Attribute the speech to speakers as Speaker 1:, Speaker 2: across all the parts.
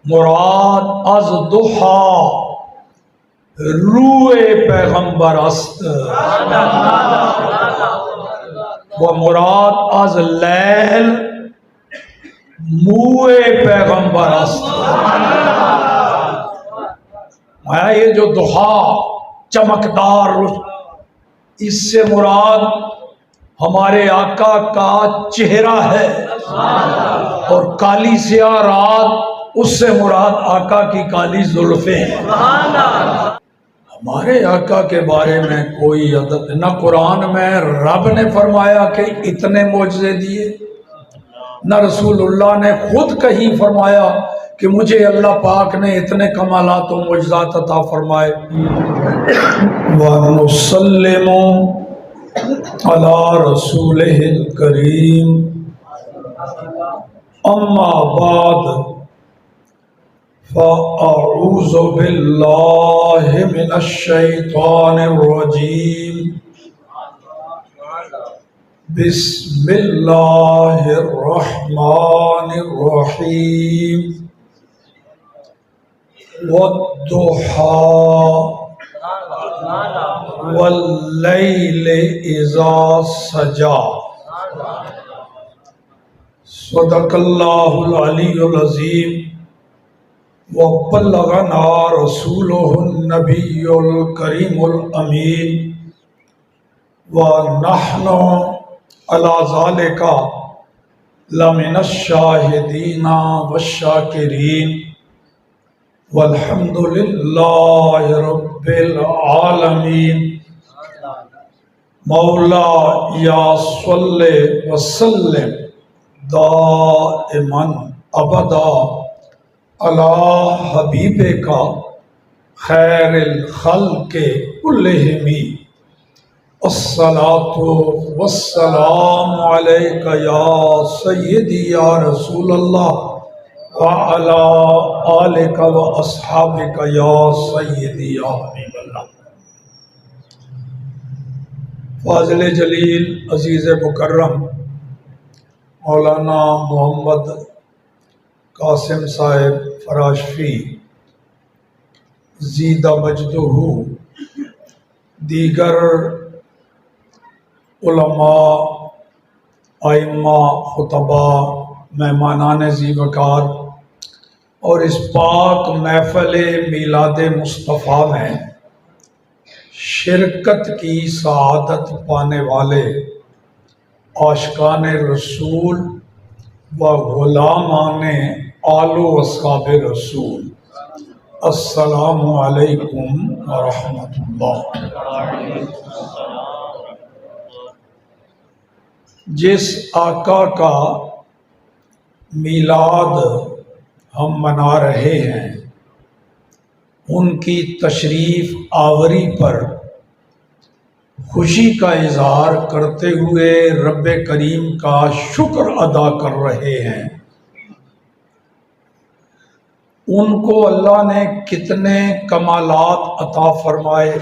Speaker 1: مراد از ضحا روح پیغمبر است و مراد از لیل منہ پیغمبر است۔ یہ جو ضحا چمکدار اس سے مراد ہمارے آقا کا چہرہ ہے، اور کالی سیاہ رات اس سے مراد آقا کی کالی زلفیں ہیں۔ ہمارے آقا کے بارے میں کوئی عدد نہ قرآن میں رب نے فرمایا کہ اتنے معجزے دیے، نہ رسول اللہ نے خود کہیں فرمایا کہ مجھے اللہ پاک نے اتنے کمالات و معجزات عطا فرمائے۔ وَنُسَلِّمُ عَلَىٰ رَسُولِهِ الْكَرِيمِ أَمَّا بَعْدُ فَأَعُوذُ بِاللَّهِ مِنَ الشَّيْطَانِ الرَّجِيمِ بسم اللہ الرحمن الرحیم وَالضُّحَىٰ وَاللَّيْلِ إِذَا سَجَىٰ صدق اللہ العلی العظیم وبلغنا رسولہ النبی الکریم الامین ونحن علی ذالک لمن الشاہدین والشاکرین والحمد للہ رب العالمین۔ مولا یا صلی وسلم دائما ابدا علی حبیبک خیر الخلق کلہم الصلاۃ والسلام علیک یا سیدی یا رسول اللہ وعلی آلک و اصحابک یا سیدی یا حبیب اللہ۔ فاضل جلیل عزیز مکرم مولانا محمد قاسم صاحب فراشفی زیدہ مجدہ، دیگر علماء، ائمہ، خطباء، مہمانان ذی وقار اور اس پاک محفل میلاد مصطفیٰ میں شرکت کی سعادت پانے والے عاشقان رسول و غلامان آل و اصحاب رسول، السلام علیکم ورحمۃ اللہ۔ جس آقا کا میلاد ہم منا رہے ہیں، ان کی تشریف آوری پر خوشی کا اظہار کرتے ہوئے رب کریم کا شکر ادا کر رہے ہیں۔ ان کو اللہ نے کتنے کمالات عطا فرمائے،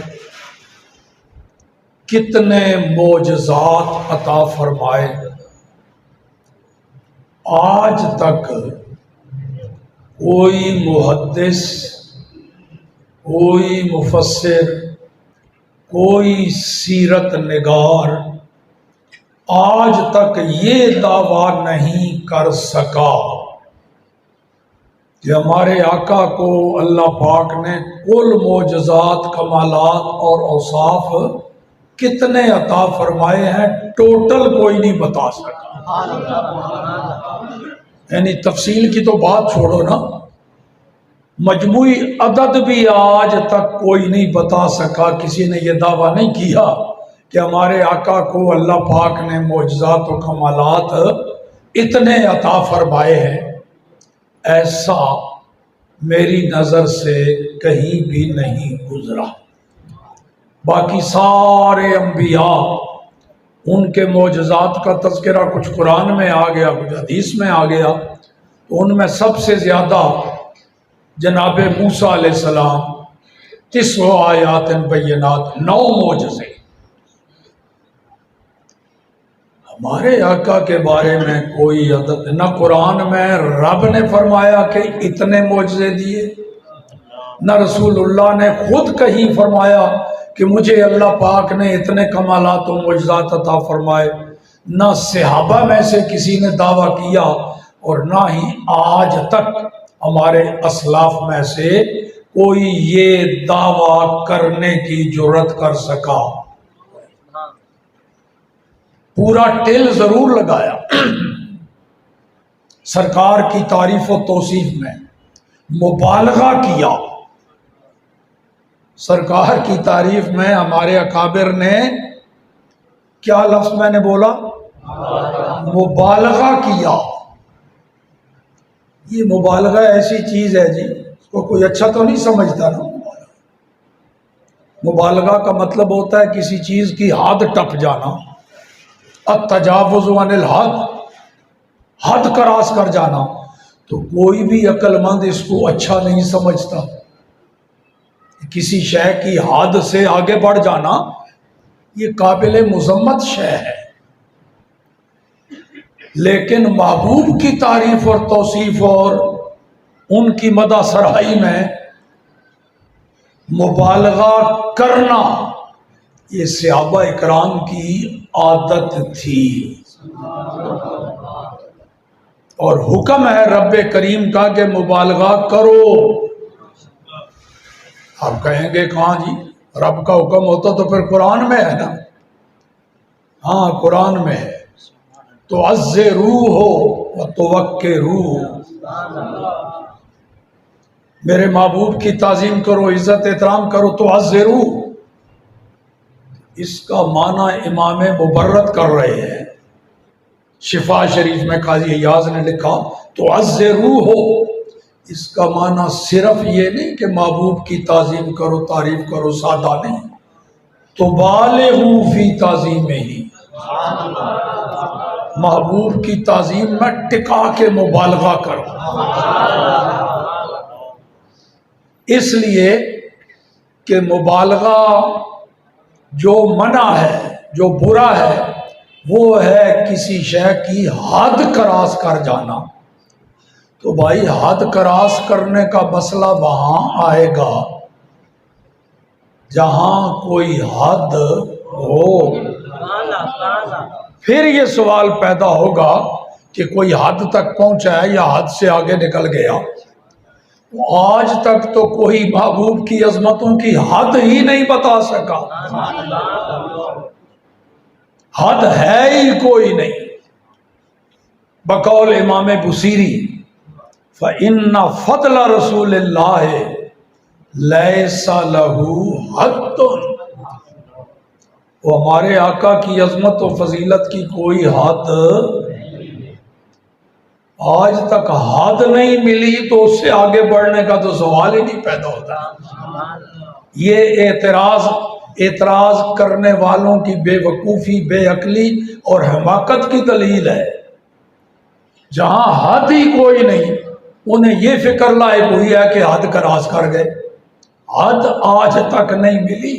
Speaker 1: کتنے معجزات عطا فرمائے۔ آج تک کوئی محدث، کوئی مفسر، کوئی سیرت نگار آج تک یہ دعویٰ نہیں کر سکا کہ ہمارے آقا کو اللہ پاک نے کل معجزات، کمالات اور اوصاف کتنے عطا فرمائے ہیں، ٹوٹل کوئی نہیں بتا سکا۔ یعنی تفصیل کی تو بات چھوڑو نا، مجموعی عدد بھی آج تک کوئی نہیں بتا سکا۔ کسی نے یہ دعویٰ نہیں کیا کہ ہمارے آقا کو اللہ پاک نے معجزات و کمالات اتنے عطا فرمائے ہیں۔ ایسا میری نظر سے کہیں بھی نہیں گزرا۔ باقی سارے انبیاء، ان کے معجزات کا تذکرہ کچھ قرآن میں آ گیا، کچھ حدیث میں آ گیا، تو ان میں سب سے زیادہ جناب موسیٰ علیہ السلام 90 آیات بینات، 9 معجزے۔ ہمارے آقا کے بارے میں کوئی عدد نہ قرآن میں رب نے فرمایا کہ اتنے معجزے دیے، نہ رسول اللہ نے خود کہیں فرمایا کہ مجھے اللہ پاک نے اتنے کمالات و معجزات عطا فرمائے، نہ صحابہ میں سے کسی نے دعویٰ کیا، اور نہ ہی آج تک ہمارے اسلاف میں سے کوئی یہ دعویٰ کرنے کی جرات کر سکا۔ پورا ٹل ضرور لگایا سرکار کی تعریف و توصیف میں، مبالغہ کیا سرکار کی تعریف میں۔ ہمارے اکابر نے کیا لفظ میں نے بولا؟ مبالغہ کیا۔ یہ مبالغہ ایسی چیز ہے جی، اس کو کوئی اچھا تو نہیں سمجھتا نا۔ مبالغہ کا مطلب ہوتا ہے کسی چیز کی حد ٹپ جانا، التجاوز عن الحد، حد کراس کر جانا۔ تو کوئی بھی عقل مند اس کو اچھا نہیں سمجھتا۔ کسی شے کی حد سے آگے بڑھ جانا یہ قابل مذمت شے ہے، لیکن محبوب کی تعریف اور توصیف اور ان کی مدح سرائی میں مبالغہ کرنا یہ صحابہ اکرام کی عادت تھی، اور حکم ہے رب کریم کا کہ مبالغہ کرو۔ آپ کہیں گے کہاں جی، رب کا حکم ہوتا تو پھر قرآن میں ہے نا۔ ہاں قرآن میں ہے، تو عزّروہ وتوقروہ، میرے محبوب کی تعظیم کرو، عزت احترام کرو، تو عزّروہ۔ اس کا معنی امام مبرد کر رہے ہیں، شفا شریف میں قاضی ایاز نے لکھا تو عزّروہ، اس کا معنی صرف یہ نہیں کہ محبوب کی تعظیم کرو، تعریف کرو، سادہ نہیں، تو بالغوا فی تعظیمہ، محبوب کی تعظیم میں ٹکا کے مبالغہ کرو۔ اس لیے کہ مبالغہ جو منع ہے، جو برا ہے، وہ ہے کسی شے کی حد کراس کر جانا۔ تو بھائی حد کراس کرنے کا مسئلہ وہاں آئے گا جہاں کوئی حد ہو، پھر یہ سوال پیدا ہوگا کہ کوئی حد تک پہنچا ہے یا حد سے آگے نکل گیا۔ آج تک تو کوئی محبوب کی عظمتوں کی حد ہی نہیں بتا سکا، حد ہے ہی کوئی نہیں۔ بقول امام بصیری فَإِنَّ فَضْلَ رسول اللہ لَيْسَ لَهُ حَدٌّ، وہ ہمارے آقا کی عظمت و فضیلت کی کوئی حد، آج تک حد نہیں ملی تو اس سے آگے بڑھنے کا تو سوال ہی نہیں پیدا ہوتا۔ یہ اعتراض کرنے والوں کی بے وقوفی، بے عقلی اور حماقت کی دلیل ہے۔ جہاں حد ہی کوئی نہیں، انہیں یہ فکر لائق ہوئی ہے کہ حد کراس کر گئے، حد آج تک نہیں ملی۔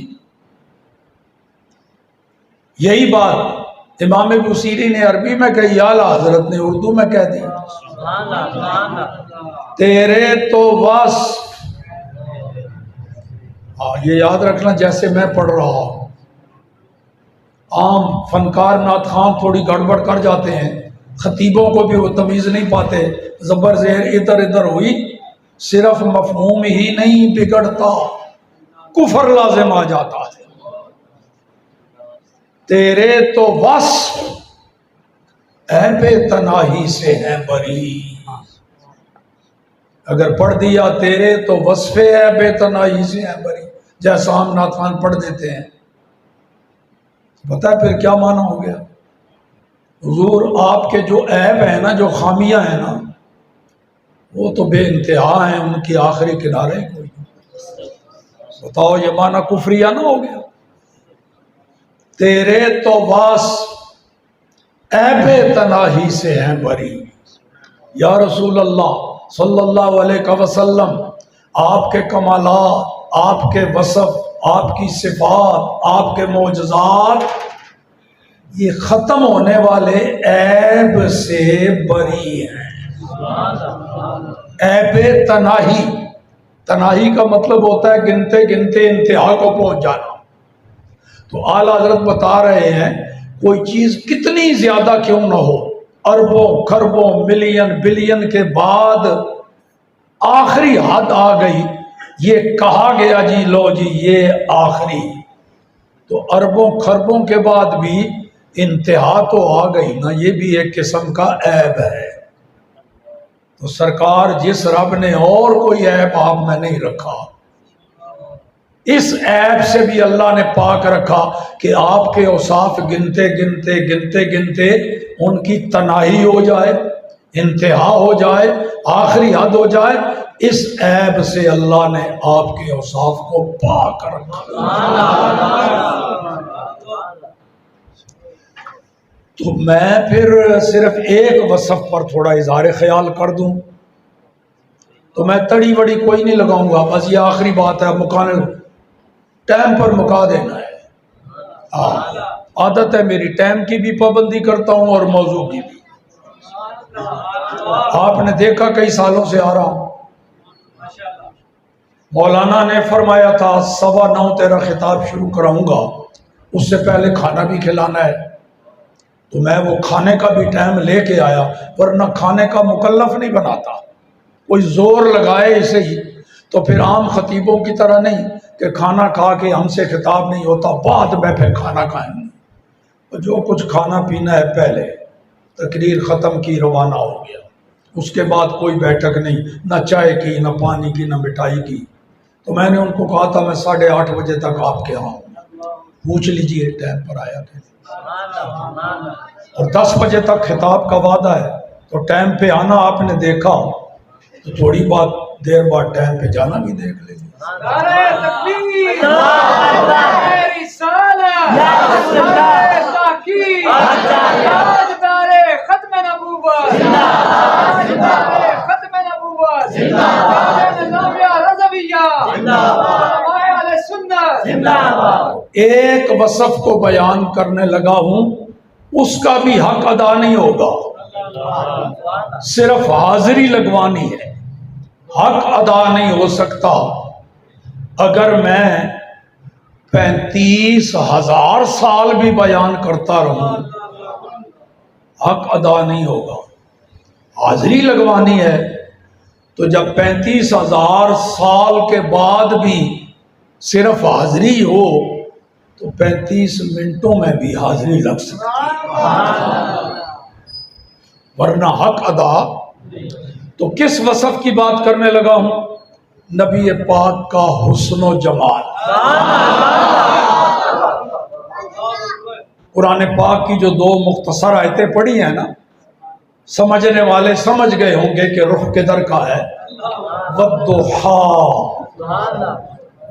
Speaker 1: یہی بات امام بصیری نے عربی میں کہی، اعلیٰ حضرت نے اردو میں کہہ دی، تیرے تو وصف، یہ یاد رکھنا جیسے میں پڑھ رہا ہوں، عام فنکار نعت خان تھوڑی گڑبڑ کر جاتے ہیں، خطیبوں کو بھی وہ تمیز نہیں پاتے، زبر زیر ادھر ادھر ہوئی، صرف مفہوم ہی نہیں بگڑتا، کفر لازم آ جاتا ہے۔ تیرے تو وصف عیب تناہی سے ہیں بری، اگر پڑھ دیا تیرے تو وصف عیب تناہی سے ہیں بری، جیسا ہم نعت خوان پڑھ دیتے ہیں، پتہ ہے پھر کیا معنی ہو گیا؟ حضور آپ کے جو عیب ہیں نا، جو خامیاں ہیں نا، وہ تو بے انتہا ہیں، ان کی آخری کنارے کوئی نہیں۔ بتاؤ یہ معنی کفریہ نہ ہو گیا؟ تیرے تو وصف عیب تناہی سے ہیں بری، یا رسول اللہ صلی اللہ علیہ وسلم، آپ کے کمالات، آپ کے وصف، آپ کی صفات، آپ کے معجزات یہ ختم ہونے والے عیب سے بری ہیں۔ عیب تناہی، تناہی کا مطلب ہوتا ہے گنتے گنتے انتہا کو پہنچ جانا۔ تو اعلیٰ حضرت بتا رہے ہیں کوئی چیز کتنی زیادہ کیوں نہ ہو، اربوں کھربوں ملین بلین کے بعد آخری حد آ گئی، یہ کہا گیا جی لو جی یہ آخری، تو اربوں کھربوں کے بعد بھی انتہا تو آ گئی نا، یہ بھی ایک قسم کا عیب ہے۔ تو سرکار جس رب نے اور کوئی عیب آپ میں نہیں رکھا، اس عیب سے بھی اللہ نے پاک رکھا کہ آپ کے اوصاف گنتے گنتے گنتے گنتے ان کی تناہی ہو جائے، انتہا ہو جائے، آخری حد ہو جائے، اس عیب سے اللہ نے آپ کے اوصاف کو پاک رکھا۔ تو میں پھر صرف ایک وصف پر تھوڑا اظہار خیال کر دوں، تو میں تڑی وڑی کوئی نہیں لگاؤں گا، بس یہ آخری بات ہے، مکانے ٹائم پر مکا دینا ہے۔ عادت ہے میری، ٹائم کی بھی پابندی کرتا ہوں اور موضوع کی بھی، آپ نے دیکھا کئی سالوں سے آ رہا ہوں۔ مولانا نے فرمایا تھا 9:15 تیرا خطاب شروع کراؤں گا، اس سے پہلے کھانا بھی کھلانا ہے، تو میں وہ کھانے کا بھی ٹائم لے کے آیا، ورنہ کھانے کا مکلف نہیں بناتا، کوئی زور لگائے اسے ہی، تو پھر عام خطیبوں کی طرح نہیں کہ کھانا کھا کے ہم سے خطاب نہیں ہوتا، بعد میں پھر کھانا کھائیں گے، جو کچھ کھانا پینا ہے پہلے تقریر ختم کی روانہ ہو گیا، اس کے بعد کوئی بیٹھک نہیں، نہ چائے کی نہ پانی کی نہ مٹھائی کی۔ تو میں نے ان کو کہا تھا میں 8:30 بجے تک آپ کے یہاں ہوں، پوچھ لیجئے ٹائم پر آیا تھا، اور 10 بجے تک خطاب کا وعدہ ہے، تو ٹائم پہ آنا آپ نے دیکھا، تو تھوڑی بات دیر بعد ٹائم پہ جانا بھی دیکھ لیں گے۔
Speaker 2: نعرہ تکبیر، نعرہ رسالت، نعرہ تحقیق، تاجدار ختم نبوت، تاجدار ختم نبوت، تاج نظامیہ رضویہ، علماء اہل سنت۔
Speaker 1: ایک وصف کو بیان کرنے لگا ہوں، اس کا بھی حق ادا نہیں ہوگا، صرف حاضری لگوانی ہے، حق ادا نہیں ہو سکتا۔ اگر میں 35,000 سال بھی بیان کرتا رہوں، حق ادا نہیں ہوگا، حاضری لگوانی ہے۔ تو جب 35,000 سال کے بعد بھی صرف حاضری ہو تو 35 منٹوں میں بھی حاضری لگ سکتی ہے، ورنہ حق ادا۔ تو کس وصف کی بات کرنے لگا ہوں؟ نبی پاک کا حسن و جمال۔ قرآن پاک کی جو 2 مختصر آیتیں پڑھی ہیں نا، سمجھنے والے سمجھ گئے ہوں گے کہ رخ کدھر کا ہے۔ وَالضُّحَىٰ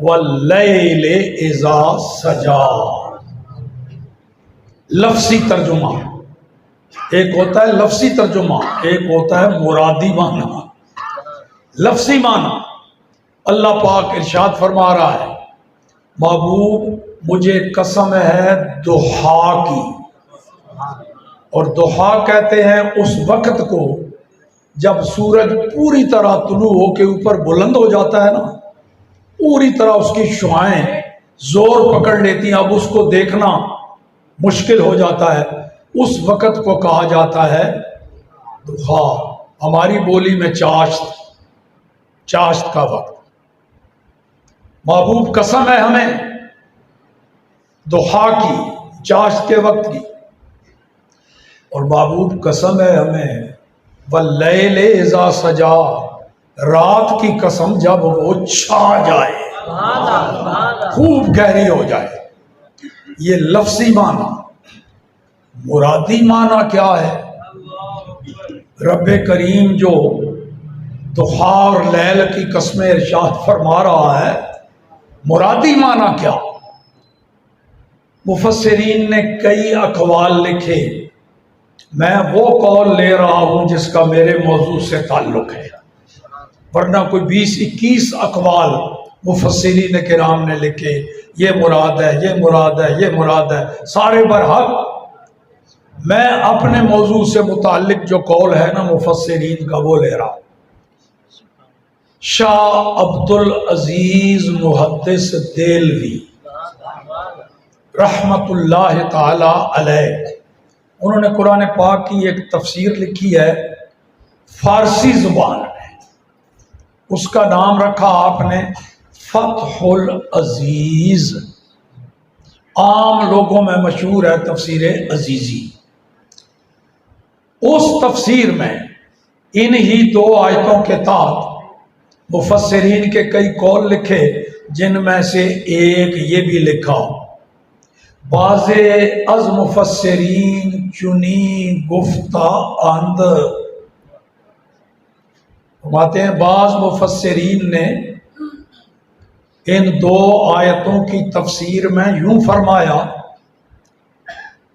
Speaker 1: وَاللَّيْلِ إِذَا سَجَىٰ، لفظی ترجمہ ایک ہوتا ہے، لفظی ترجمہ ایک ہوتا ہے مرادی معنی۔ لفظی معنی اللہ پاک ارشاد فرما رہا ہے، محبوب مجھے قسم ہے ضحیٰ کی، اور ضحیٰ کہتے ہیں اس وقت کو جب سورج پوری طرح طلوع ہو کے اوپر بلند ہو جاتا ہے نا، پوری طرح اس کی شعاعیں زور پکڑ لیتی ہیں، اب اس کو دیکھنا مشکل ہو جاتا ہے، اس وقت کو کہا جاتا ہے ضحیٰ، ہماری بولی میں چاشت، چاشت کا وقت۔ محبوب قسم ہے ہمیں ضحیٰ کی، چاشت کے وقت کی، اور محبوب قسم ہے ہمیں واللیل اذا سجا، رات کی قسم جب وہ چھا جائے، خوب گہری ہو جائے۔ یہ لفظی معنی۔ مرادی معنی کیا ہے؟ رب کریم جو ضحیٰ اور لیل کی قسمیں ارشاد فرما رہا ہے، مرادی معنی کیا؟ مفسرین نے کئی اقوال لکھے، میں وہ قول لے رہا ہوں جس کا میرے موضوع سے تعلق ہے، ورنہ کوئی 20-21 اقوال مفسرین کرام نے لکھے، یہ مراد ہے، یہ مراد ہے، یہ مراد ہے، سارے برحق میں اپنے موضوع سے متعلق جو قول ہے نا مفسرین کا وہ لے رہا ہوں۔ شاہ عبد العزیز محدث دہلوی رحمت اللہ تعالی علیہ، انہوں نے قرآن پاک کی ایک تفسیر لکھی ہے فارسی زبان میں، اس کا نام رکھا آپ نے فتح العزیز، عام لوگوں میں مشہور ہے تفسیر عزیزی۔ اس تفسیر میں انہی دو آیتوں کے تحت مفسرین کے کئی قول لکھے، جن میں سے ایک یہ بھی لکھا، بعض از مفسرین چنی گفتہ اند، فرماتے ہیں بعض مفسرین نے ان دو آیتوں کی تفسیر میں یوں فرمایا،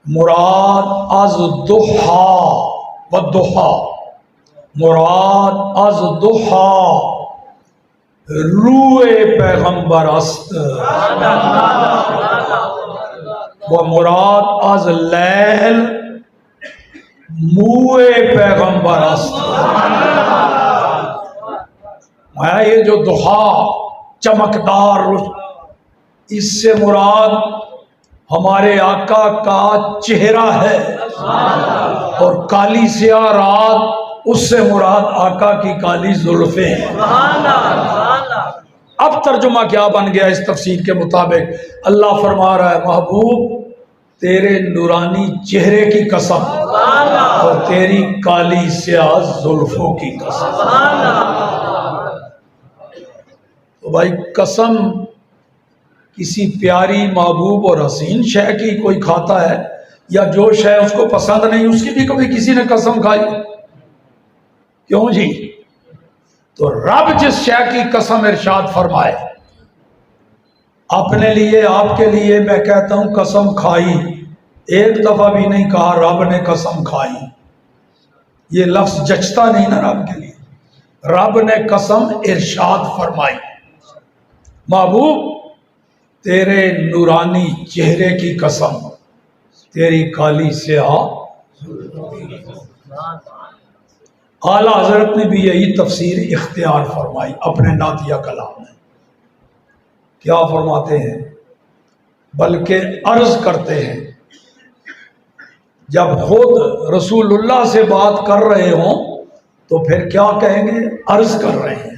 Speaker 1: مراد از ضحیٰ والضحیٰ، مراد از ضحیٰ روح پیغمبر است و مراد از لیل موئے پیغمبر است۔ یہ جو ضحیٰ چمکدار، اس سے مراد ہمارے آقا کا چہرہ ہے، اور کالی سیاہ رات اس سے مراد آقا کی کالی زلفیں ہیں۔ اب ترجمہ کیا بن گیا اس تفسیر کے مطابق؟ اللہ فرما رہا ہے محبوب تیرے نورانی چہرے کی قسم اور تیری کالی سیاہ زلفوں کی قسم۔ تو بھائی قسم کسی پیاری محبوب اور حسین شے کی کوئی کھاتا ہے، یا جو شے اس کو پسند نہیں اس کی بھی کبھی کسی نے قسم کھائی؟ کیوں جی؟ تو رب جس شے کی قسم ارشاد فرمائے، اپنے لیے آپ کے لیے میں کہتا ہوں قسم کھائی، ایک دفعہ بھی نہیں کہا رب نے قسم کھائی، یہ لفظ جچتا نہیں نا رب کے لیے۔ رب نے قسم ارشاد فرمائی، محبوب تیرے نورانی چہرے کی قسم، تیری کالی سیاہ۔ اعلیٰ حضرت نے بھی یہی تفسیر اختیار فرمائی اپنے نعتیہ کلام میں۔ کیا فرماتے ہیں؟ بلکہ عرض کرتے ہیں، جب خود رسول اللہ سے بات کر رہے ہوں تو پھر کیا کہیں گے؟ عرض کر رہے ہیں۔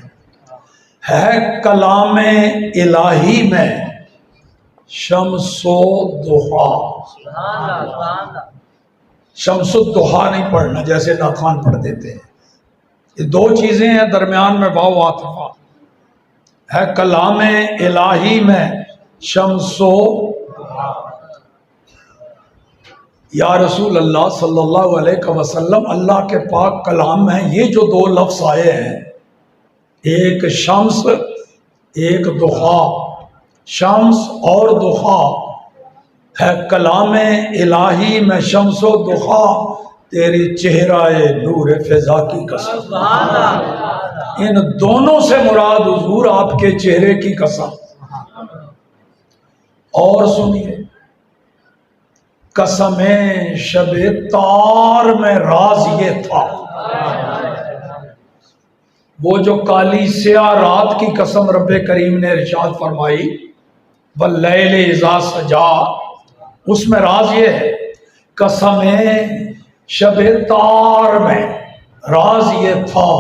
Speaker 1: ہے کلام الہی میں شمس و ضحیٰ، شمس و ضحیٰ نہیں پڑھنا جیسے ناخوان پڑھ دیتے ہیں، یہ دو چیزیں ہیں، درمیان میں واو عاطفہ ہے۔ کلام الہی میں شمس و یا رسول اللہ صلی اللہ علیہ وسلم، اللہ کے پاک کلام میں یہ جو دو لفظ آئے ہیں، ایک شمس ایک ضحیٰ، شمس اور ضحیٰ، ہے کلام الہی میں شمس و ضحیٰ تیری چہرہ نور فضا کی قسم۔ ان دونوں سے مراد حضور آپ کے چہرے کی قسم۔ اور سنیے، قسم شب تار میں راز یہ تھا، وہ جو کالی سیاہ رات کی قسم رب کریم نے ارشاد فرمائی واللیل اذا سجا، اس میں راز یہ ہے، قسم شب تار میں راز یہ تھا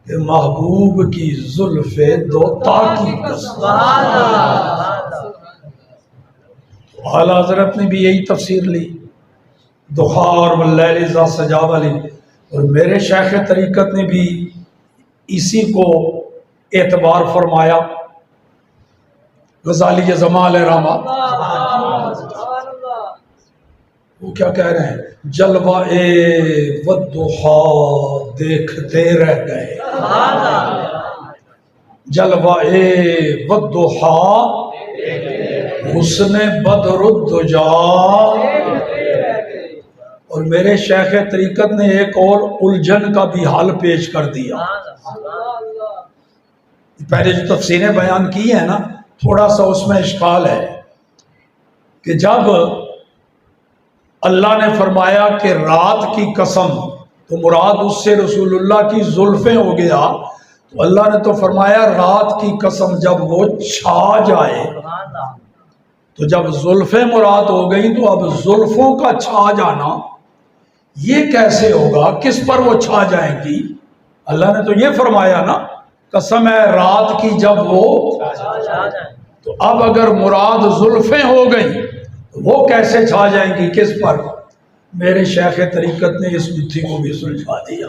Speaker 1: کہ محبوب کی زلف دوتا کی قسم۔ اعلیٰ حضرت نے بھی یہی تفسیر لی، ضحیٰ اور واللیل اذا سجا والی، اور میرے شیخ طریقت نے بھی اسی کو اعتبار فرمایا۔ غزالی زمال رحمہ وہ کیا کہہ رہے ہیں؟ جلوہ والضحیٰ دیکھتے رہ گئے، جلوہ والضحیٰ حسن بدر الدجا۔ اور میرے شیخ طریقت نے ایک اور الجھن کا بھی حل پیش کر دیا۔ پہلے جو تفسیریں بیان کی ہیں نا، تھوڑا سا اس میں اشکال ہے کہ جب اللہ نے فرمایا کہ رات کی قسم، تو مراد اس سے رسول اللہ کی زلفیں ہو گیا، تو اللہ نے تو فرمایا رات کی قسم جب وہ چھا جائے، تو جب زلفیں مراد ہو گئی تو اب زلفوں کا چھا جانا یہ کیسے ہوگا، کس پر وہ چھا جائیں گی؟ اللہ نے تو یہ فرمایا نا قسم ہے رات کی جب وہ، تو اب اگر مراد زلفیں ہو گئی وہ کیسے چھا جائیں گی، کس پر؟ میرے شیخ طریقت نے اس گتھی کو بھی سلجھا دیا۔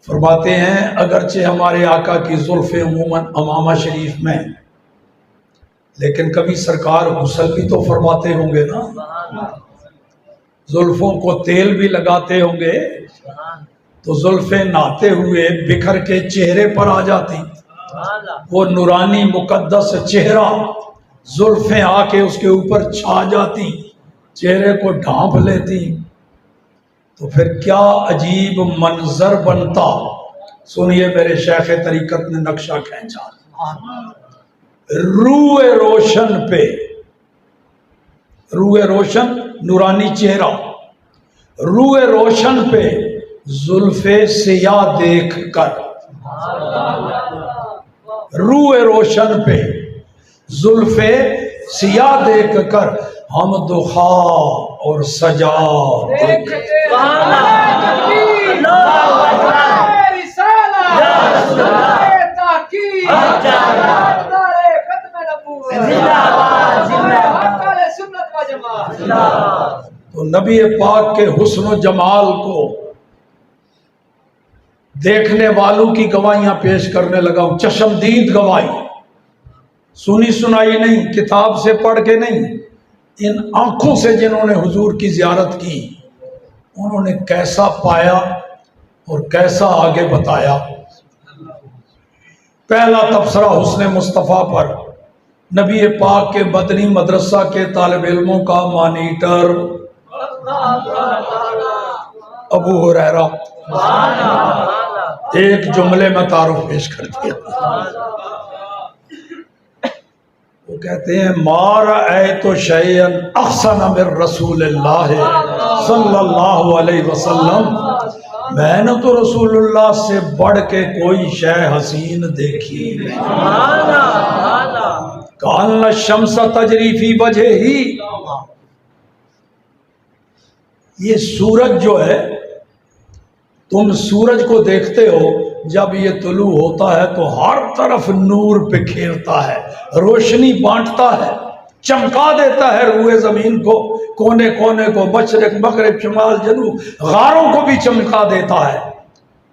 Speaker 1: فرماتے ہیں اگرچہ ہمارے آقا کی زلفیں عموماً امامہ شریف میں، لیکن کبھی سرکار غسل بھی تو فرماتے ہوں گے نا، زلفوں کو تیل بھی لگاتے ہوں گے، تو زلفیں نہاتے ہوئے بکھر کے چہرے پر آ جاتی، وہ نورانی مقدس چہرہ زلفیں آ کے اس کے اوپر چھا جاتی، چہرے کو ڈھانپ لیتی، تو پھر کیا عجیب منظر بنتا۔ سنیے میرے شیخ طریقت نے نقشہ کھینچا، روح روشن پہ، روح روشن نورانی چہرہ، روح روشن پہ زلفیں سیاہ دیکھ کر، روح روشن پہ زلفیں سیاہ دیکھ کر ہم دخا اور سجا دیکھ، تو نبی پاک کے حسن و جمال کو دیکھنے والوں کی گواہیاں پیش کرنے لگا ہوں، چشمدید گواہی، سنی سنائی نہیں، کتاب سے پڑھ کے نہیں، ان آنکھوں سے جنہوں نے حضور کی زیارت کی انہوں نے کیسا پایا اور کیسا آگے بتایا۔ پہلا تبصرہ حسن مصطفیٰ پر، نبی پاک کے مدنی مدرسہ کے طالب علموں کا مانیٹر ابو ہریرہ، ایک جملے میں تعارف پیش کر دیا، وہ کہتے ہیں ما رأیت شیئا احسن من رسول اللہ صلی اللہ علیہ وسلم، میں نے تو رسول اللہ سے بڑھ کے کوئی شے حسین دیکھی نہیں۔ کان الشمس تجری فی وجہہ، یہ سورج جو ہے، تم سورج کو دیکھتے ہو جب یہ طلوع ہوتا ہے تو ہر طرف نور بکھیرتا ہے، روشنی بانٹتا ہے، چمکا دیتا ہے روئے زمین کو، کونے کونے کو، مشرق مغرب شمال جنوب، غاروں کو بھی چمکا دیتا ہے،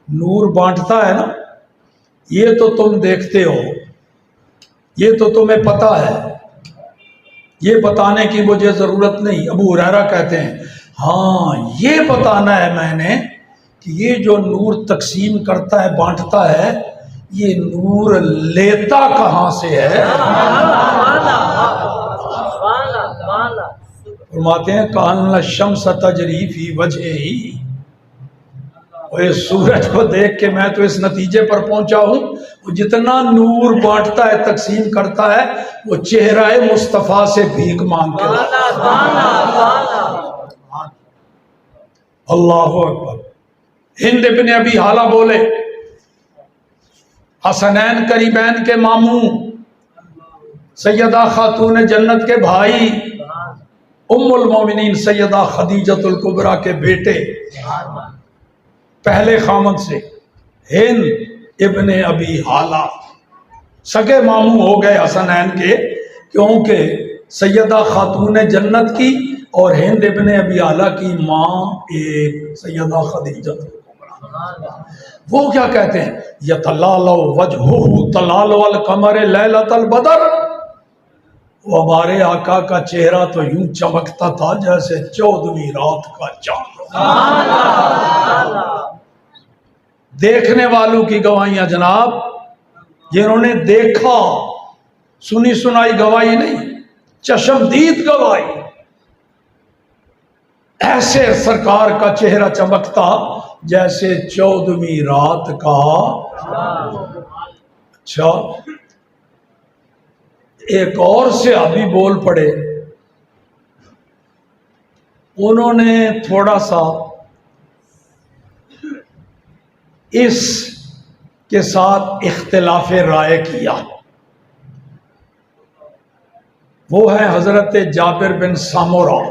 Speaker 1: نور بانٹتا ہے نا۔ یہ تو تم دیکھتے ہو، یہ تو تمہیں پتہ ہے، یہ بتانے کی مجھے ضرورت نہیں۔ ابو ہریرہ کہتے ہیں ہاں یہ بتانا ہے میں نے کہ یہ جو نور تقسیم کرتا ہے، بانٹتا ہے، یہ نور لیتا کہاں سے ہے؟ فرماتے ہیں کان الشمس تجری فی وجہہ، اور اس سورج کو دیکھ کے میں تو اس نتیجے پر پہنچا ہوں، وہ جتنا نور بانٹتا ہے، تقسیم کرتا ہے، وہ چہرہ مصطفیٰ سے بھیک مانگ کے اللہ اکبر۔ ہند ابن ابی حالہ بولے، حسنین قریبین کے ماموں، سیدہ خاتون جنت کے بھائی، ام المومنین سیدہ خدیجۃ الکبریٰ کے بیٹے، پہلے خامد سے ہند ابن ابی حالہ سگے ماموں ہو گئے حسنین کے، کیونکہ سیدہ خاتون جنت کی اور ہند ابن ابی حالہ کی ماں ایک سیدہ خدیجۃ الکبریٰ۔ وہ کیا کہتے ہیں یتلالو وجہہ تلالو القمر لیلۃ البدر، وہ ہمارے آقا کا چہرہ تو یوں چمکتا تھا جیسے 14ویں رات کا چاند۔ دیکھنے والوں کی گواہیاں جناب، جنہوں نے دیکھا، سنی سنائی گواہی نہیں، چشمدید گواہی، ایسے سرکار کا چہرہ چمکتا جیسے 14ویں رات کا۔ اچھا ایک اور صحابی بول پڑے، انہوں نے تھوڑا سا اس کے ساتھ اختلاف رائے کیا. وہ ہے حضرت جابر بن سامورہ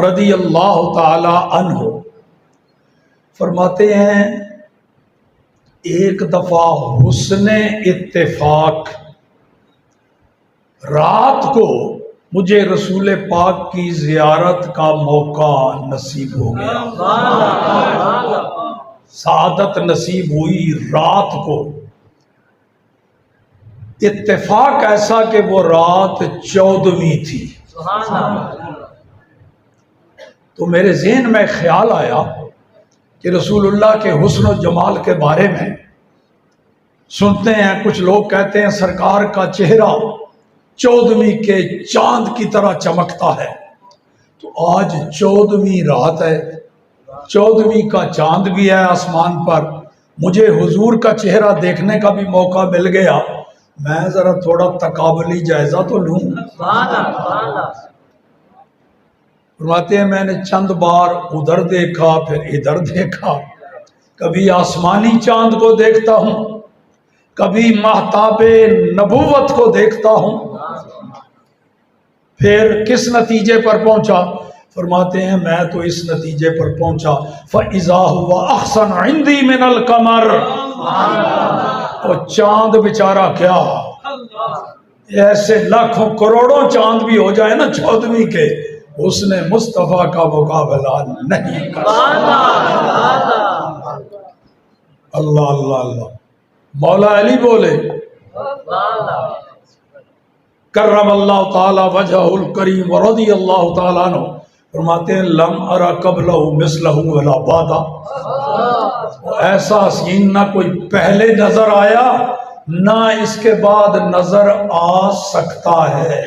Speaker 1: رضی اللہ تعالی عنہ. فرماتے ہیں ایک دفعہ حسن اتفاق رات کو مجھے رسول پاک کی زیارت کا موقع نصیب ہو گیا. سعادت نصیب ہوئی رات کو. اتفاق ایسا کہ وہ رات 14ویں تھی. تو میرے ذہن میں خیال آیا کہ رسول اللہ کے حسن و جمال کے بارے میں سنتے ہیں کچھ لوگ کہتے ہیں سرکار کا چہرہ 14ویں کے چاند کی طرح چمکتا ہے. تو آج 14ویں رات ہے, 14ویں کا چاند بھی ہے آسمان پر. مجھے حضور کا چہرہ دیکھنے کا بھی موقع مل گیا. میں ذرا تھوڑا تقابلی جائزہ تو لوں. فرماتے ہیں میں نے چند بار ادھر دیکھا پھر ادھر دیکھا. کبھی آسمانی چاند کو دیکھتا ہوں, کبھی مہتاب نبوت کو دیکھتا ہوں. پھر کس نتیجے پر پہنچا؟ فرماتے ہیں میں تو اس نتیجے پر پہنچا فَإِذَا هُوَ أَحْسَنُ عِنْدِي مِنَ الْقَمَرِ. اور چاند بیچارہ کیا, ایسے لاکھوں کروڑوں چاند بھی ہو جائے نا 14ویں کے, اس نے مصطفیٰ کا مقابلہ نہیں کر سکتا. اللہ اللہ اللہ. مولا علی بولے کرم اللہ تعالی وجہ الکریم ورضی اللہ تعالیٰ عنہ. فرماتے ہیں لم ارا قبلہ مثلہ ولا بعدہ. ایسا حسین نہ کوئی پہلے نظر آیا نہ اس کے بعد نظر آ سکتا ہے.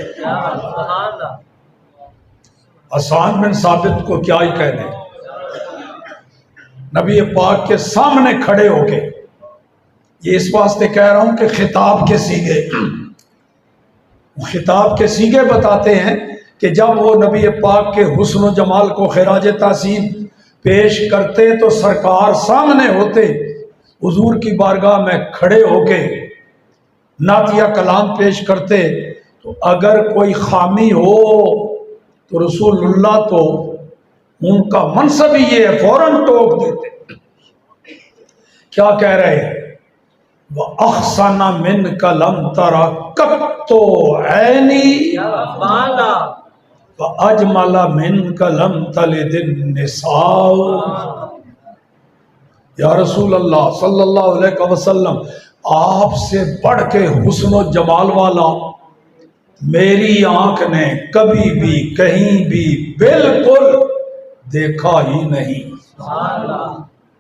Speaker 1: حسان بن ثابت کو کیا ہی کہنے, نبی پاک کے سامنے کھڑے ہو کے, یہ اس واسطے کہہ رہا ہوں کہ خطاب کے سیغے بتاتے ہیں کہ جب وہ نبی پاک کے حسن و جمال کو خراج تحسین پیش کرتے تو سرکار سامنے ہوتے, حضور کی بارگاہ میں کھڑے ہو کے نعتیہ کلام پیش کرتے. تو اگر کوئی خامی ہو تو رسول اللہ تو ان کا منصب ہی یہ ہے, فوراً ٹوک دیتے. کیا کہہ رہے ہیں؟ وَأَحْسَنَ مِنْكَ لَمْ تَرَ قَطُّ عَيْنِي وَأَجْمَلَ مِنْكَ لَمْ تَلِدِ النِّسَاءُ. یا رسول اللہ صلی اللہ علیہ وسلم, آپ سے بڑھ کے حسن و جمال والا میری آنکھ نے کبھی بھی کہیں بھی بالکل دیکھا ہی نہیں.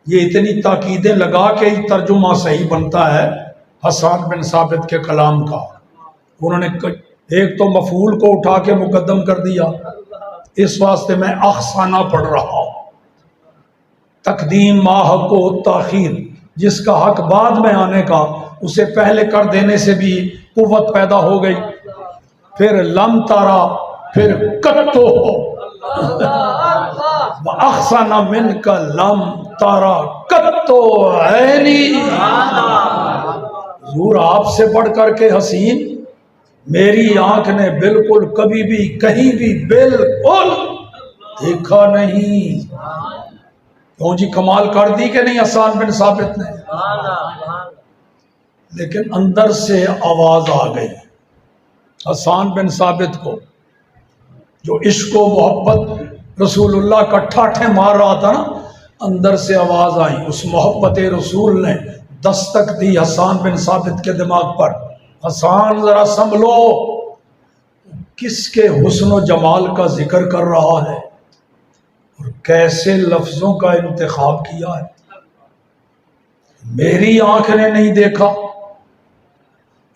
Speaker 1: یہ اتنی تاکیدیں لگا کے ہی ترجمہ صحیح بنتا ہے حسان بن ثابت کے کلام کا. انہوں نے ایک تو مفعول کو اٹھا کے مقدم کر دیا, اس واسطے میں احسانہ پڑھ رہا ہوں. تقدیم ما حق و تاخیر, جس کا حق بعد میں آنے کا اسے پہلے کر دینے سے بھی قوت پیدا ہو گئی. پھر لم تارا, پھر کتو ہو. احسن من کا لم تارا کتو عینی. حضور آپ سے بڑھ کر کے حسین میری آنکھ نے بالکل کبھی بھی کہیں بھی بالکل دیکھا نہیں. کیوں جی کمال کر دی کہ نہیں حسان بن ثابت نے؟ لیکن اندر سے آواز آ گئی حسان بن ثابت کو, جو عشق و محبت رسول اللہ کا ٹھاٹھے مار رہا تھا نا, اندر سے آواز آئی. اس محبت رسول نے دستک دی حسان بن ثابت کے دماغ پر. حسان ذرا سنبھلو, کس کے حسن و جمال کا ذکر کر رہا ہے اور کیسے لفظوں کا انتخاب کیا ہے. میری آنکھ نے نہیں دیکھا.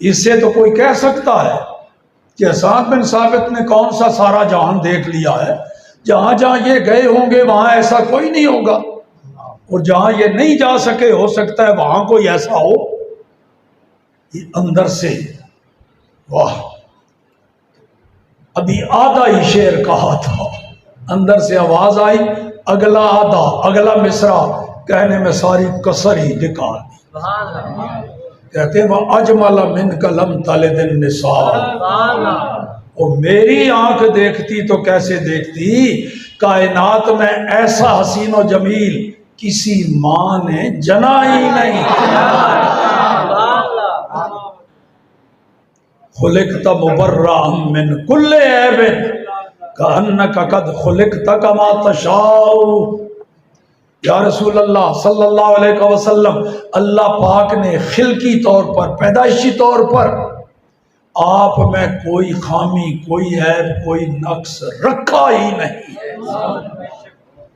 Speaker 1: اس سے تو کوئی کہہ سکتا ہے کہ حسان بن ثابت نے کون سا سارا جہان دیکھ لیا ہے. جہاں جہاں یہ گئے ہوں گے وہاں ایسا کوئی نہیں ہوگا, اور جہاں یہ نہیں جا سکے ہو سکتا ہے وہاں کوئی ایسا ہو. یہ اندر سے واہ, ابھی آدھا ہی شعر کہا تھا اندر سے آواز آئی، اگلا آدھا اگلا مصرع کہنے میں ساری کسر ہی نکال دی۔ کہتے ہیں وہ اجمل من کلم تلد النساء، اور میری آنکھ دیکھتی تو کیسے دیکھتی، کائنات میں ایسا حسین و جمیل کسی ماں نے جنا ہی نہیں۔ خلقت مبرأ من کل عیب کأنک قد خلقت کما تشاء۔ یا رسول اللہ صلی اللہ علیہ وسلم، اللہ پاک نے خلقی طور پر، پیدائشی طور پر آپ میں کوئی خامی، کوئی عیب، کوئی نقص رکھا ہی نہیں،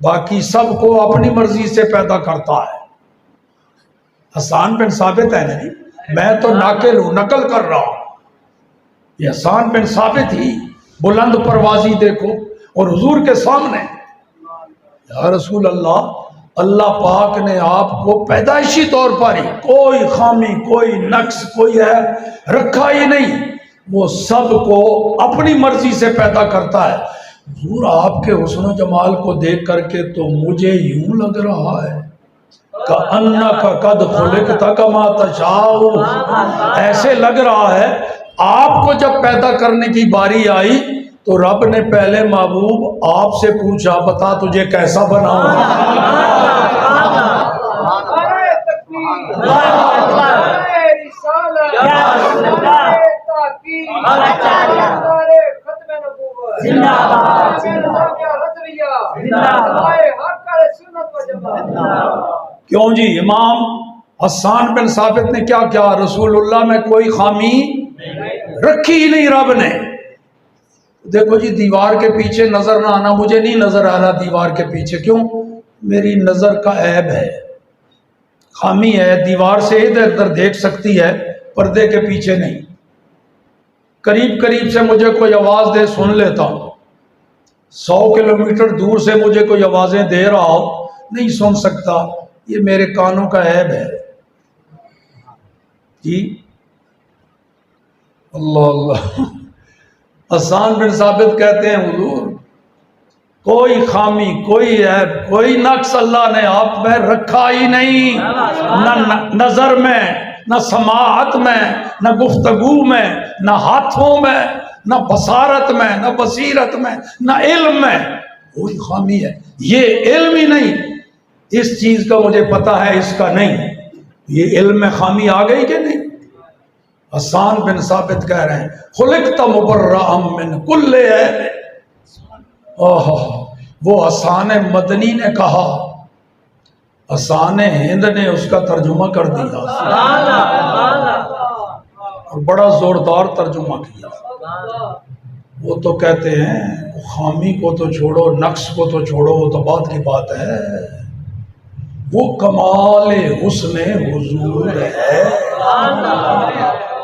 Speaker 1: باقی سب کو اپنی مرضی سے پیدا کرتا ہے۔ حسان بن ثابت ہے نہیں، میں تو ناقل ہوں، نقل کر رہا ہوں، یہ حسان بن ثابت ہی بلند پروازی دیکھو، اور حضور کے سامنے یا رسول اللہ، اللہ پاک نے آپ کو پیدائشی طور پر ہی کوئی خامی، کوئی نقص، کوئی عیب رکھا ہی نہیں، وہ سب کو اپنی مرضی سے پیدا کرتا ہے۔ حضور آپ کے حسن و جمال کو دیکھ کر کے تو مجھے یوں لگ رہا ہے کأنک قد خلقت کما تشاء، ایسے لگ رہا ہے آپ کو جب پیدا کرنے کی باری آئی تو رب نے پہلے محبوب آپ سے پوچھا، بتا تجھے کیسا بناؤں؟
Speaker 2: نعرہ تکبیر، نعرہ رسالت، نعرہ تحقیق، نعرہ ختم نبوت، نعرہ نظامیہ رضویہ، نعرہ حق سنت و جماعت۔
Speaker 1: کیوں جی؟ امام حسان بن ثابت نے کیا کیا؟ رسول اللہ میں کوئی خامی رکھی ہی نہیں رب نے۔ دیکھو جی، دیوار کے پیچھے نظر نہ آنا، مجھے نہیں نظر آ رہا دیوار کے پیچھے، کیوں؟ میری نظر کا عیب ہے، خامی ہے، دیوار سے ادھر ادھر دیکھ سکتی ہے، پردے کے پیچھے نہیں۔ قریب قریب سے مجھے کوئی آواز دے سن لیتا ہوں، 100 کلومیٹر دور سے مجھے کوئی آوازیں دے رہا ہو نہیں سن سکتا، یہ میرے کانوں کا عیب ہے جی۔ اللہ اللہ۔ حسان بن ثابت کہتے ہیں حضور کوئی خامی، کوئی عیب، کوئی نقص اللہ نے آپ میں رکھا ہی نہیں، نہ نظر میں، نہ سماعت میں، نہ گفتگو میں، نہ ہاتھوں میں، نہ بصارت میں، نہ بصیرت میں، نہ علم میں، کوئی خامی ہے۔ یہ علم ہی نہیں، اس چیز کا مجھے پتا ہے، اس کا نہیں، یہ علم میں خامی آ گئی کہ نہیں؟ حسان بن ثابت کہہ رہے ہیں خلقت مبرأ من کل عیب۔ وہ حسان مدنی نے کہا، حسان ہند نے اس کا ترجمہ کر دیا اور بڑا زوردار ترجمہ کیا۔ وہ تو کہتے ہیں خامی کو تو چھوڑو، نقص کو تو چھوڑو، وہ تو بات کی بات ہے، وہ کمال حسن حضور ہے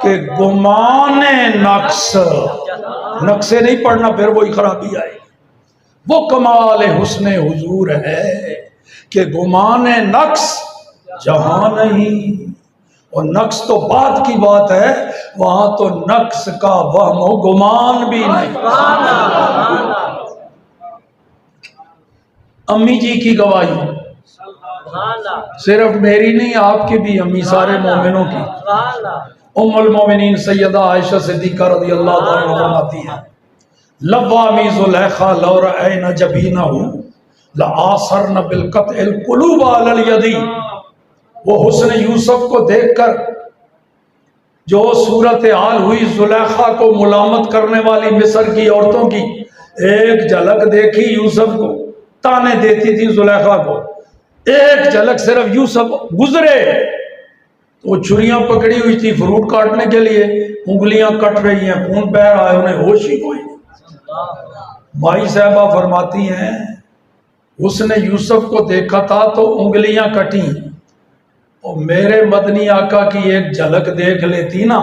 Speaker 1: کہ گمان نقص، نقصے نہیں پڑھنا پھر وہی خرابی آئے گی، وہ کمال حسن حضور ہے کہ گمان نقص جہاں نہیں، اور نقص تو بات کی بات ہے، وہاں تو نقص کا وہم و گمان بھی نہیں۔ امی جی کی گواہی صرف میری نہیں، آپ کی بھی، امی سارے مومنوں کی۔ ام المومنین سیدہ عائشہ صدیقہ رضی اللہ عنہا فرماتی ہیں لوامی زلیخا لو رأین جبینہ لآثرن بالقطع القلوب علی الیدی۔ وہ حسن یوسف کو دیکھ کر جو صورتحال ہوئی زلیخا کو ملامت کرنے والی مصر کی عورتوں کی، ایک جھلک دیکھی یوسف کو، تانے دیتی تھی زلیخا کو، ایک جھلک صرف یوسف گزرے تو وہ چھریاں پکڑی ہوئی تھی فروٹ کاٹنے کے لیے، انگلیاں کٹ رہی ہیں، خون بہہ رہا ہے، انہیں ہوش ہی کوئی نہیں۔ مائی صاحبہ فرماتی ہیں اس نے یوسف کو دیکھا تھا تو انگلیاں کٹیں، اور میرے مدنی آقا کی ایک جھلک دیکھ لیتی نا،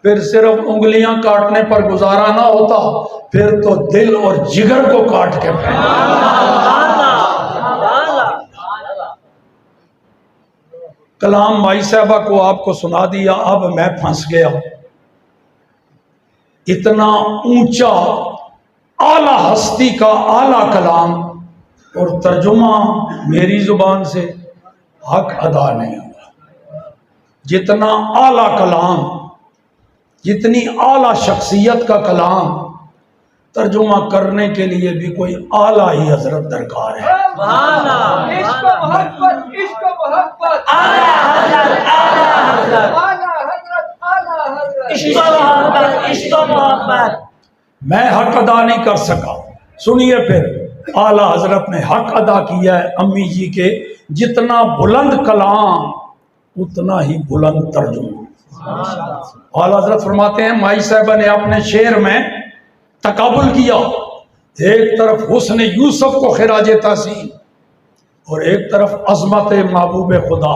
Speaker 1: پھر صرف انگلیاں کاٹنے پر گزارا نہ ہوتا، پھر تو دل اور جگر کو کاٹ کے کلام مائی صاحبہ کو آپ کو سنا دیا، اب میں پھنس گیا۔ اتنا اونچا اعلیٰ ہستی کا اعلیٰ کلام اور ترجمہ میری زبان سے حق ادا نہیں ہوا۔ جتنا اعلیٰ کلام، جتنی اعلیٰ شخصیت کا کلام، ترجمہ کرنے کے لیے بھی کوئی اعلیٰ ہی حضرت درکار ہے۔
Speaker 2: عشق و محبت، عشق و محبت، اعلیٰ حضرت، اعلیٰ حضرت،
Speaker 3: عشق و محبت، عشق و محبت۔
Speaker 1: میں حق ادا نہیں کر سکا، سنیے پھر اعلیٰ حضرت نے حق ادا کیا ہے امی جی کے، جتنا بلند کلام اتنا ہی بلند ترجمہ۔ اعلیٰ حضرت فرماتے ہیں مائی صاحبہ نے اپنے شعر میں تقابل کیا، ایک طرف حسن یوسف کو خراج تحسین اور ایک طرف عظمت محبوب خدا،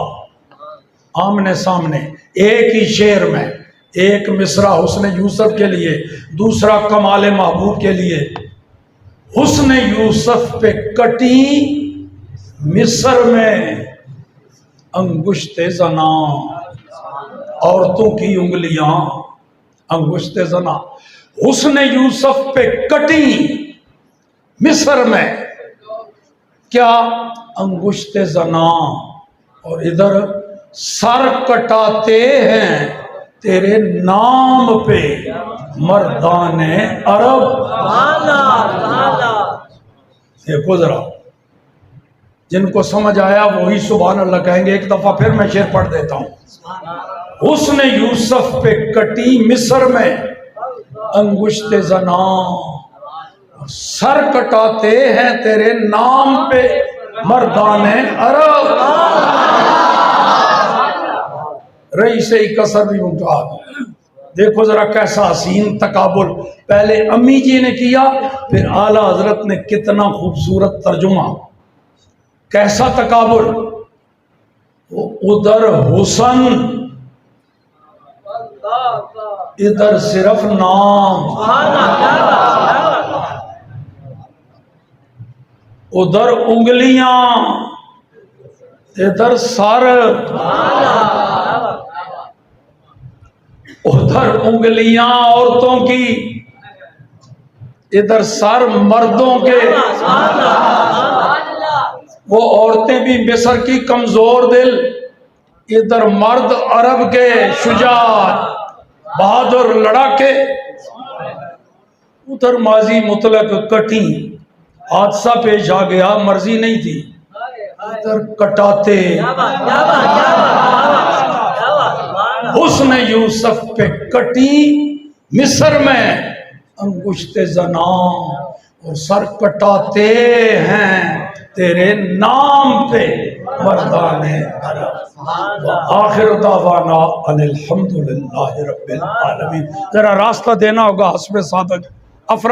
Speaker 1: آمنے سامنے ایک ہی شعر میں، ایک مصرع حسن یوسف کے لیے، دوسرا کمال محبوب کے لیے۔ حسن یوسف پہ کٹی مصر میں انگشت زنا، عورتوں کی انگلیاں انگشت زنا، حسن یوسف پہ کٹی مصر میں کیا انگشت زنا، اور ادھر سر کٹاتے ہیں تیرے نام پہ مردان عرب۔ دیکھو ذرا، جن کو سمجھ آیا وہی سبحان اللہ کہیں گے۔ ایک دفعہ پھر میں شعر پڑھ دیتا ہوں۔ حسن یوسف پہ کٹی مصر میں انگشت زنا، سر کٹاتے ہیں تیرے نام پہ مردان عرب۔ رئی سے ہی کسر بھی ممتاز۔ دیکھو ذرا کیسا حسین تقابل، پہلے امی جی نے کیا، پھر اعلیٰ حضرت نے کتنا خوبصورت ترجمہ، کیسا تقابل۔ ادھر حسن، ادھر صرف نام، ادھر انگلیاں ادھر سر، ادھر انگلیاں عورتوں کی، ادھر سر مردوں کے۔ وہ عورتیں بھی مصر کی کمزور دل، ادھر مرد عرب کے شجاع بہادر لڑاکے۔ ادھر ماضی مطلق کٹی، حادثہ پیش آ گیا، مرضی نہیں تھی، ادھر کٹاتے۔ حسن یوسف پہ کٹی مصر میں انگشت زنا، اور سر کٹاتے ہیں تیرے نام پہ مردان عرب۔ آخر دعوانا ان الحمدللہ رب العالمین۔ ذرا راستہ دینا ہوگا حسب صادق افراد